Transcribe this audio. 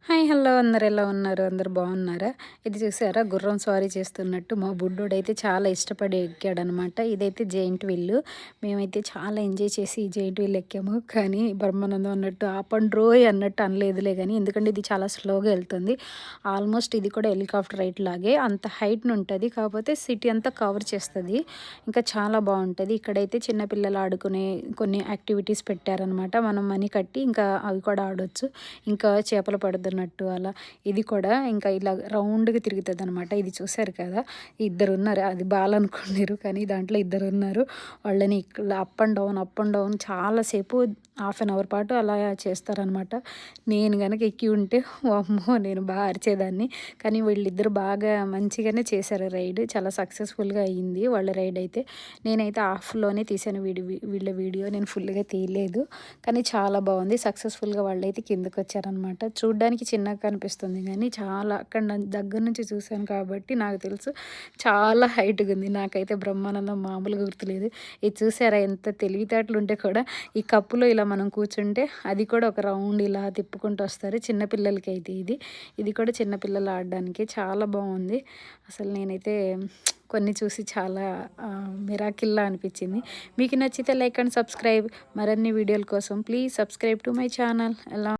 Hi hello అందరు ఎలా ఉన్నారు? అందరు బాగున్నారా? ఇది చూసారా గుర్రం స్వారీ చేస్తున్నట్టు మా బుడ్డోడైతే చాలా ఇష్టపడి ఎక్కాడనమాట. ఇదైతే జెయింట్ వీల్. మేమైతే చాలా ఎంజాయ్ చేసి ఈ జెయింట్ వీల్ ఎక్కాము. కానీ బ్రహ్మానందం అన్నట్టు ఆపండ్రోయ్ అన్నట్టు అనలేదులే కానీ, ఎందుకంటే ఇది చాలా స్లోగా వెళ్తుంది. ఆల్మోస్ట్ ఇది కూడా హెలికాప్టర్ రైట్ లాగే అంత హైట్ను ఉంటుంది. కాకపోతే సిటీ అంతా కవర్ చేస్తుంది. ఇంకా చాలా బాగుంటుంది. ఇక్కడైతే చిన్నపిల్లలు ఆడుకునే కొన్ని యాక్టివిటీస్ పెట్టారనమాట. మనం మనీ కట్టి ఇంకా అవి కూడా ఆడొచ్చు. ఇంకా చేపలు పడుతున్నట్టు అలా ఇది కూడా ఇంకా ఇలా రౌండ్గా తిరుగుతుంది అనమాట. ఇది చూసారు కదా, ఇద్దరు ఉన్నారు. అది బాల్ అనుకున్నారు కానీ దాంట్లో ఇద్దరు ఉన్నారు. వాళ్ళని అప్ అండ్ డౌన్ చాలాసేపు హాఫ్ అన్ అవర్ పాటు అలా చేస్తారనమాట. నేను కనుక ఎక్కి ఉంటే అమ్మో నేను బాగా అరిచేదాన్ని. కానీ వీళ్ళిద్దరు బాగా మంచిగానే చేశారు రైడ్. చాలా సక్సెస్ఫుల్గా అయ్యింది వాళ్ళ రైడ్ అయితే. నేనైతే హాఫ్లోనే తీసాను వీళ్ళ వీడియో, నేను ఫుల్గా తీయలేదు. కానీ చాలా బాగుంది. సక్సెస్ఫుల్గా వాళ్ళైతే కిందకు వచ్చారనమాట. చూడ్డానికి చిన్నగా కనిపిస్తుంది కానీ చాలా అక్కడ దగ్గర నుంచి చూశాను కాబట్టి నాకు తెలుసు చాలా హైట్గా ఉంది. నాకైతే బ్రహ్మానందం మామూలుగా గుర్తులేదు. ఇది చూసారా ఎంత తెలివితేటలు ఉంటే కూడా ఈ కప్పులో ఇలా మనం కూర్చుంటే అది కూడా ఒక రౌండ్ ఇలా తిప్పుకుంటూ వస్తారు. చిన్నపిల్లలకి అయితే ఇది కూడా చిన్నపిల్లలు ఆడడానికి చాలా బాగుంది. అసలు నేనైతే కొన్ని చూసి చాలా మిరాకిల్లా అనిపించింది. మీకు నచ్చితే లైక్ అండ్ సబ్స్క్రైబ్. మరిన్ని వీడియోల కోసం please subscribe to my channel. ఎలా